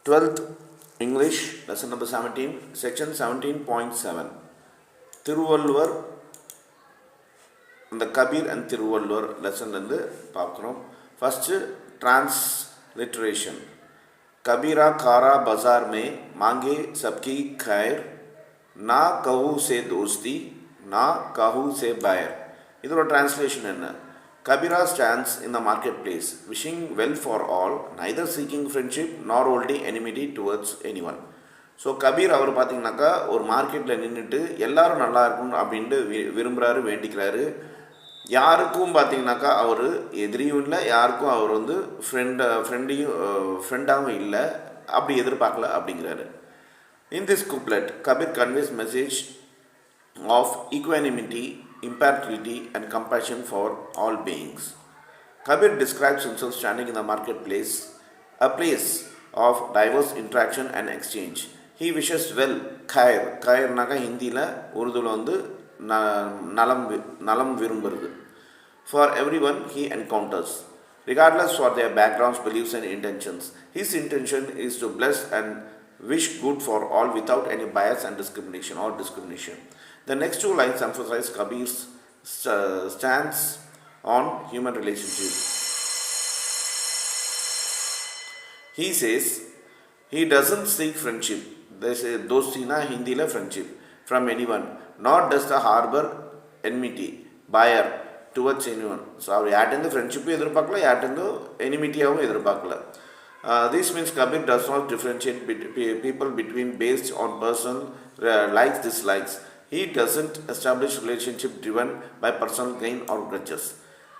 12th English, lesson number 17, section 17.7. Thiruvalluvar, the Kabir and Thiruvalluvar lesson வந்து பார்க்குறோம். First, transliteration. कबीरा खारा बाजार में मांगे सबकी खैर, ना कहू से दोस्ती ना कहू से बैर. இதோட translation என்ன? Kabira stands in the marketplace, wishing well for all, neither seeking friendship nor holding enmity towards anyone. So Kabir அவர் பார்த்தீங்கன்னாக்கா ஒரு மார்க்கெட்டில் நின்றுட்டு எல்லாரும் நல்லா இருக்கணும் அப்படின்ட்டு விரும்புகிறாரு, வேண்டிக்கிறாரு. யாருக்கும் பார்த்தீங்கன்னாக்கா அவர் எதிரியும் இல்லை, யாருக்கும் அவர் வந்து ஃப்ரெண்டாகவும் இல்லை, அப்படி எதிர்பார்க்கல அப்படிங்கிறாரு. In this couplet, Kabir conveys message of equanimity, impartiality and compassion for all beings. Kabir describes himself standing in the marketplace, a place of diverse interaction and exchange. He wishes well, khair naga Hindila, Urdula வந்து நலம் விரும்புறது, for everyone he encounters, regardless for their backgrounds, beliefs and intentions. His intention is to bless and wish good for all without any bias and discrimination. The next two lines emphasize Kabir's stance on human relationships. He says he doesn't seek friendship. They say dostina Hindi la friendship from anyone, nor does the harbor enmity, buyer towards anyone. So அவர் யார்ட்டேருந்து ஃப்ரெண்ட்ஷிப்பும் எதிர்பார்க்கல, யார்ட்டேருந்து எனிமிட்டியாகவும் எதிர்பார்க்கல. This means Kabir does not differentiate people between based on personal likes, dislikes. He doesn't establish relationship driven by personal gain or grudges.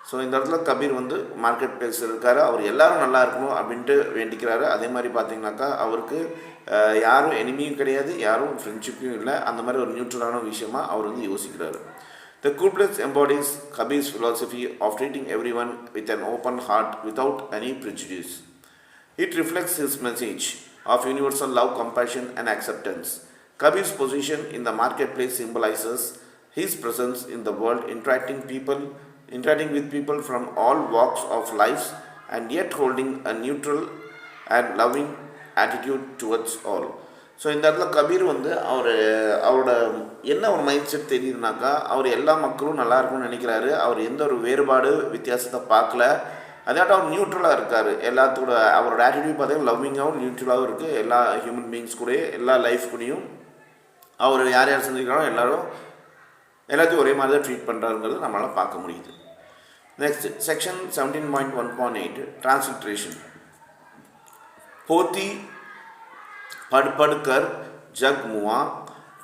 So இந்த இடத்துல கபீர் வந்து market place இருக்கார், அவர் எல்லோரும் நல்லா இருக்கணும் அப்படின்ட்டு வேண்டிக்கிறாரு. அதே மாதிரி பார்த்தீங்கன்னாக்கா அவருக்கு யாரும் எனிமியும் கிடையாது, யாரும் ஃப்ரெண்ட்ஷிப்பும் இல்லை, அந்த மாதிரி ஒரு நியூட்ரலான விஷயமாக அவர் வந்து யோசிக்கிறாரு. The couplet embodies Kabir's philosophy of treating everyone with an open heart without any prejudice. It reflects his message of universal love, compassion and acceptance. Kabir's position in the marketplace symbolizes his presence in the world, interacting with people from all walks of life and yet holding a neutral and loving attitude towards all. So இந்த இடத்துல கபீர் வந்து அவரோட என்ன ஒரு mind set தெரியுதுனாக்கா, அவர் எல்லா மக்களும் நல்லா இருக்கும்னு நினைக்கிறாரு. அவர் எந்த ஒரு வேறுபாடு வித்தியாசத்தை பார்க்கல, அதாட்டம் அவர் நியூட்ரலாக இருக்கார். எல்லாத்தோட அவரோட ஆட்டிடியூட் பார்த்தீங்கன்னா லவ்விங்காகவும் நியூட்ரலாகவும் இருக்குது. எல்லா ஹியூமன் பீயிங்ஸ் கூடயும் எல்லா லைஃப் கூடயும் அவர் யார் செஞ்சுக்கிறாரோ எல்லாத்தையும் ஒரே மாதிரி தான் ட்ரீட் பண்ணுறாருங்கிறது நம்மளால் பார்க்க முடியுது. Next section 17.1.8 transliteration. போத்தி पढ़कर जग मुआ,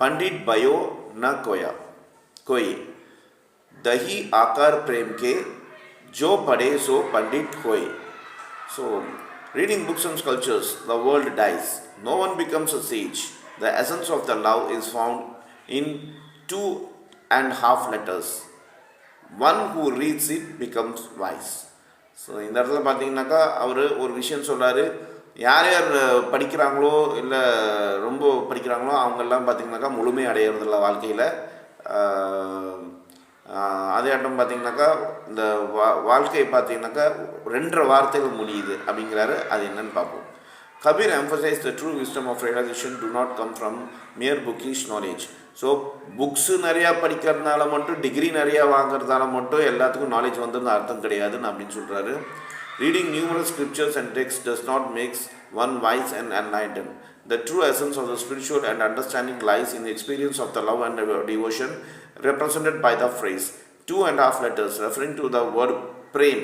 पंडित भयो न कोई, दही आकार प्रेम के, जो पढ़े सो पंडित होए. So, reading books and sculptures, the world dies. No one becomes a sage. The essence of the love is found in 2.5 letters. One who reads it becomes wise. So இந்த இடத்துல பார்த்தீங்கன்னாக்கா அவர் ஒரு விஷயம் சொல்கிறாரு. யார் யார் படிக்கிறாங்களோ இல்லை ரொம்ப படிக்கிறாங்களோ அவங்கெல்லாம் பார்த்திங்கனாக்கா முழுமை அடையிறதில்ல வாழ்க்கையில். அதே ஆட்டம் பார்த்திங்கனாக்கா இந்த வாழ்க்கை பார்த்திங்கனாக்கா 2 வார்த்தைகள் முடியுது அப்படிங்கிறாரு. அது என்னன்னு பார்ப்போம். Kabir emphasized the true wisdom of realization do not come from mere bookish knowledge. So books நிறையா படிக்கிறதுனால மட்டும், டிகிரி நிறையா வாங்குறதுனால மட்டும் எல்லாத்துக்கும் நாலேஜ் வந்துன்னு அர்த்தம் கிடையாதுன்னு அப்படின்னு சொல்கிறாரு. Reading numerous scriptures and texts does not make one wise and enlightened. The true essence of the spiritual and understanding lies in the experience of the love and devotion represented by the phrase 2.5 letters, referring to the word prem,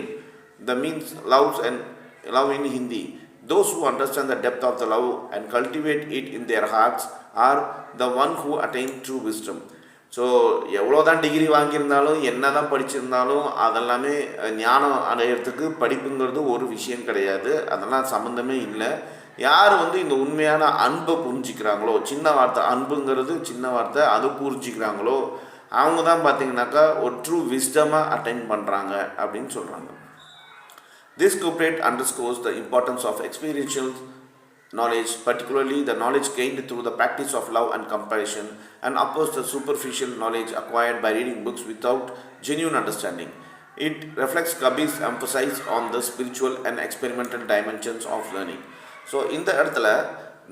that means love in Hindi. Those who understand the depth of the love and cultivate it in their hearts are the one who attain true wisdom. So எவ்வளோ தான் degree வாங்கியிருந்தாலும், என்ன தான் படிச்சிருந்தாலும், அதெல்லாமே ஞானம் அடையிறதுக்கு படிப்புங்கிறது ஒரு விஷயம் கிடையாது. அதெல்லாம் சம்மந்தமே இல்லை. யார் வந்து இந்த உண்மையான அன்பை புரிஞ்சிக்கிறாங்களோ, சின்ன வார்த்தை அன்புங்கிறது சின்ன வார்த்தை, அது புரிஞ்சிக்கிறாங்களோ அவங்க தான் பார்த்திங்கனாக்கா ஒரு ட்ரூ விஸ்டமாக அட்டைன் பண்ணுறாங்க அப்படின்னு சொல்கிறாங்க. This couplet underscores the importance of experiential knowledge, particularly the knowledge gained through the practice of love and compassion, and opposes the superficial knowledge acquired by reading books without genuine understanding. It reflects Kabir's emphasis on the spiritual and experimental dimensions of learning. So இந்த இடத்துல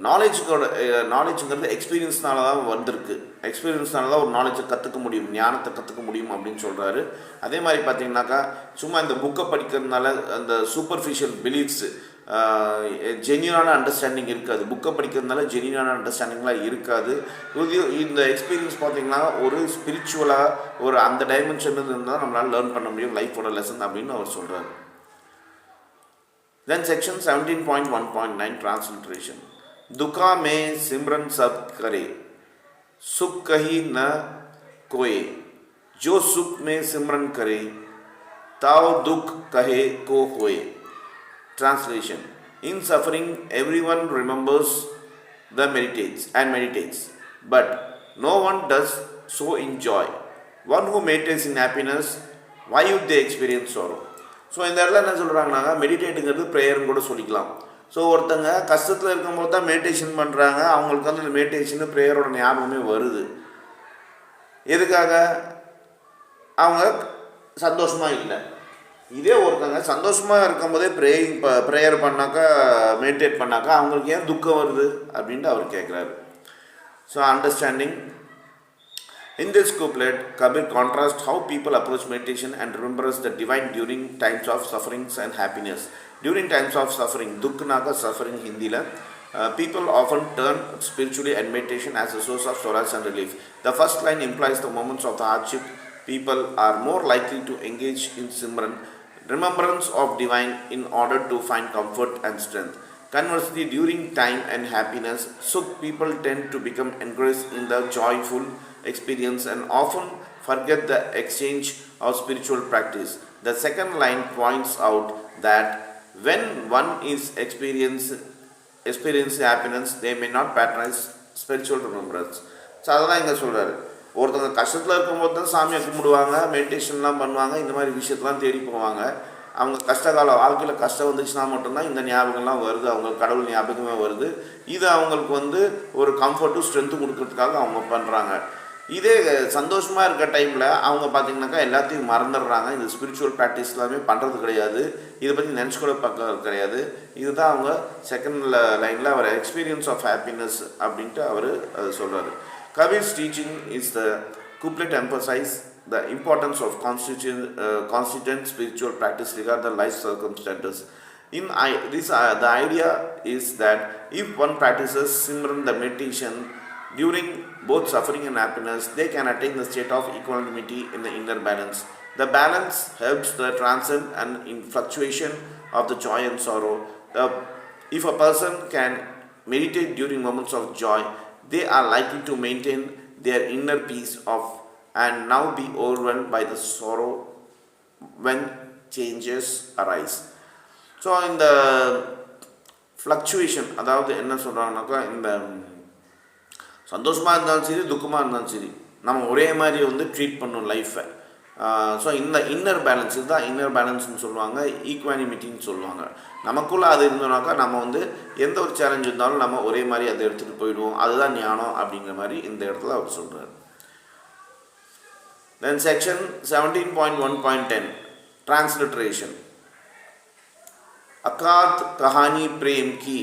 நாலேஜுங்கிறது எக்ஸ்பீரியன்ஸ்னால தான் வந்திருக்கு. எக்ஸ்பீரியன்ஸ்னால தான் ஒரு நாலேஜை கற்றுக்க முடியும், ஞானத்தை கற்றுக்க முடியும் அப்படின்னு சொல்கிறாரு. அதே மாதிரி பார்த்தீங்கன்னாக்கா சும்மா இந்த புக்கை படிக்கிறதுனால அந்த சூப்பர்ஃபிஷியல் பிலீஃப்ஸு ஜென்யூனான அண்டர்ஸ்டாண்டிங் இருக்காது. புக்கை படிக்கிறதுனால ஜென்யூனான அண்டர்ஸ்டாண்டிங்லாம் இருக்காது. இந்த எக்ஸ்பீரியன்ஸ் பார்த்திங்கன்னா ஒரு ஸ்பிரிச்சுவலாக ஒரு அந்த டைமென்ஷன் இருந்தால் நம்மளால் லேர்ன் பண்ண முடியும் லைஃபோட லெசன் அப்படின்னு அவர் சொல்கிறார். Then section 17.1.9 transliteration. दुखा में सिमरन सब करे, सुख कही न कोय, जो सुख में सिमरन करे, ताव दुख कहे को होए. Translation. In suffering, everyone remembers the meditates, but no one does so in joy. One who meditates in happiness, why would they experience sorrow? So இந்த இடத்துல என்ன சொல்கிறாங்கன்னா, மெடிடேட்டுங்கிறது ப்ரேயர்னு கூட சொல்லிக்கலாம். ஸோ ஒருத்தங்க கஷ்டத்தில் இருக்கும்போது தான் மெடிடேஷன் பண்ணுறாங்க, அவங்களுக்கு வந்து இந்த மெடிடேஷனு ப்ரேயரோட ஞாபகமே வருது. எதுக்காக? அவங்க சந்தோஷமாக இல்லை. இதே ஒருத்தங்க சந்தோஷமாக இருக்கும்போதே ப்ரேயர் பண்ணாக்கா, மெடிடேட் பண்ணாக்கா அவங்களுக்கு ஏன் துக்கம் வருது அப்படின்ட்டு அவர் கேட்குறாரு. So understanding. In this couplet, Kabir contrasts how people approach meditation and remembrance the divine during times of sufferings and happiness. During times of suffering, dukkhnaka suffering Hindila, people often turn spiritually and meditation as a source of solace and relief. The first line implies the moments of the hardship, people are more likely to engage in Simran, remembrance of divine, in order to find comfort and strength. Conversely, during time and happiness, Sukh people tend to become engrossed in the joyful experience and often forget the exchange of spiritual practice. The second line points out that when one is experiencing happiness, they may not patronize spiritual remembrance. So அதெல்லாம் இங்கே சொல்கிறாரு. ஒருத்தவங்க கஷ்டத்தில் இருக்கும்போது தான் சாமியை கும்பிடுவாங்க, மெடிடேஷன்லாம் பண்ணுவாங்க, இந்த மாதிரி விஷயத்தெலாம் தேடி போவாங்க. அவங்க கஷ்டகால வாழ்க்கையில் கஷ்டம் வந்துச்சுன்னா மட்டும்தான் இந்த ஞாபகம்லாம் வருது, அவங்க கடவுள் ஞாபகமே வருது. இது அவங்களுக்கு வந்து ஒரு கம்ஃபர்ட்டும் ஸ்ட்ரென்த்தும் கொடுக்கறதுக்காக அவங்க பண்ணுறாங்க. இதே சந்தோஷமாக இருக்க டைமில் அவங்க பார்த்திங்கனாக்கா எல்லாத்தையும் மறந்துடுறாங்க. இந்த ஸ்பிரிச்சுவல் ப்ராக்டிஸ் எல்லாமே பண்ணுறது கிடையாது, இதை பற்றி நினச்சி கூட பார்க்கறது கிடையாது. இதுதான் அவங்க செகண்ட் லைனில் அவர் எக்ஸ்பீரியன்ஸ் ஆஃப் ஹாப்பினஸ் அப்படின்ட்டு அவர் சொல்கிறார். Kabir's teaching is the couplet emphasize the importance of consistent spiritual practice regardless of life circumstances. The idea is that if one practices Simran, the meditation, during both suffering and happiness, they can attain the state of equanimity in the inner balance. The balance helps the transcend and in fluctuation of the joy and sorrow. If a person can meditate during moments of joy, they are likely to maintain their inner peace and now be overwhelmed by the sorrow when changes arise. So in the fluctuation, அதாவது என்ன சொல்கிறாங்கனாக்கா, இந்த சந்தோஷமாக இருந்தாலும் சரி துக்கமாக இருந்தாலும் சரி நம்ம ஒரே மாதிரி வந்து ட்ரீட் பண்ணணும் லைஃப்பை. ஸோ இந்த இன்னர் பேலன்ஸ், இதுதான் இன்னர் பேலன்ஸ்னு சொல்லுவாங்க, ஈக்வானிமிட்டின்னு சொல்லுவாங்க. நமக்குள்ளே அது இருந்தோம்னாக்கா நம்ம வந்து எந்த ஒரு சேலஞ்ச் இருந்தாலும் நம்ம ஒரே மாதிரி அதை எடுத்துகிட்டு போயிடுவோம். அதுதான் ஞானம் அப்படிங்கிற மாதிரி இந்த இடத்துல அவர் சொல்கிறார். Then section 17.1.10 transliteration. अकात कहानी प्रेम की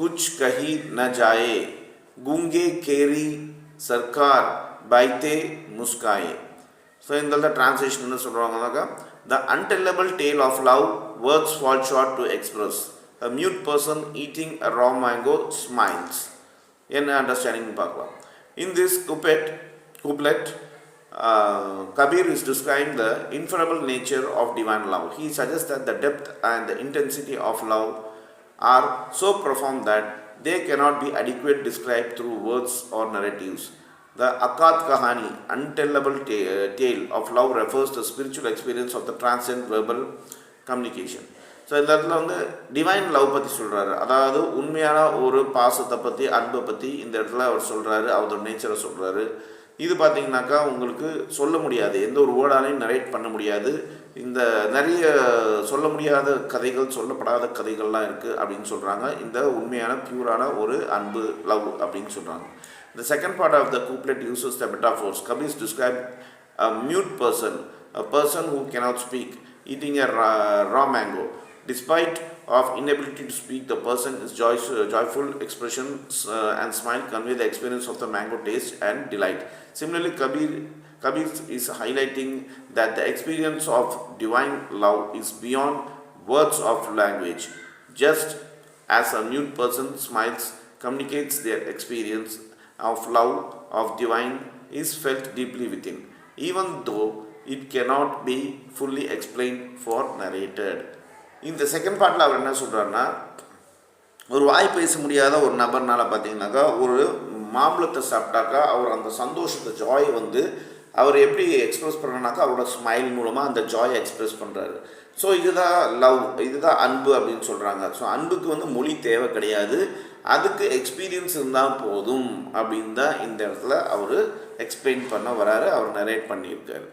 कुछ कही न जाए, गूंगे केरी सरकार बाइते मुस्काए. ஸோ இந்த டிரான்ஸ்லேஷன் என்ன சொல்கிறாங்கன்னாக்கா, the untellable tale of love, words fall short to express. A mute person eating a raw mango smiles. என்ன அண்டர்ஸ்டாண்டிங் பார்க்கலாம். In this couplet, Kabir is describing the ineffable nature of divine love. He suggests that the depth and the intensity of love are so profound that they cannot be adequately described through words or narratives. The Akat Kahani, untellable tale of love, refers to the spiritual experience of the transcendent verbal communication. So இந்த இடத்துல வந்து divine love பற்றி சொல்கிறாரு. அதாவது உண்மையான ஒரு பாசத்தை பற்றி, அன்பை பற்றி இந்த இடத்துல அவர் சொல்கிறாரு, அவரோட நேச்சரை சொல்கிறாரு. இது பார்த்திங்கனாக்கா உங்களுக்கு சொல்ல முடியாது, எந்த ஒரு வேர்டாலையும் நரேட் பண்ண முடியாது. இந்த நிறைய சொல்ல முடியாத கதைகள், சொல்லப்படாத கதைகள்லாம் இருக்குது அப்படின்னு சொல்கிறாங்க. இந்த உண்மையான பியூரான ஒரு அன்பு, லவ் அப்படின்னு சொல்கிறாங்க. The second part of the couplet uses the metaphors. Kabir describes a mute person, a person who cannot speak, eating a raw mango. Despite of inability to speak, the person is joyful expressions and smile convey the experience of the mango taste and delight. Similarly, Kabir is highlighting that the experience of divine love is beyond words of language. Just as a mute person smiles communicates their experience of love of divine is felt deeply within, even though it cannot be fully explained for narrated. இந்த second பார்ட்டில் அவர் என்ன சொல்கிறாருன்னா, ஒரு வாய் பேச முடியாத ஒரு நபர்னால பார்த்தீங்கன்னாக்கா ஒரு மாம்பழத்தை சாப்பிட்டாக்கா அவர் அந்த சந்தோஷத்தை ஜாய் வந்து அவர் எப்படி எக்ஸ்ப்ரெஸ் பண்ணுறானாக்கா அவரோட ஸ்மைல் மூலமாக அந்த ஜாயை எக்ஸ்ப்ரெஸ் பண்ணுறாரு. ஸோ இதுதான் லவ், இதுதான் அன்பு அப்படின்னு சொல்கிறாங்க. ஸோ அன்புக்கு வந்து மொழி தேவை கிடையாது, அதுக்கு எக்ஸ்பீரியன்ஸ் இருந்தால் போதும் அப்படின்னு தான் இந்த இடத்துல அவர் எக்ஸ்பிளைன் பண்ண வராரு, அவர் நரேட் பண்ணியிருக்காரு.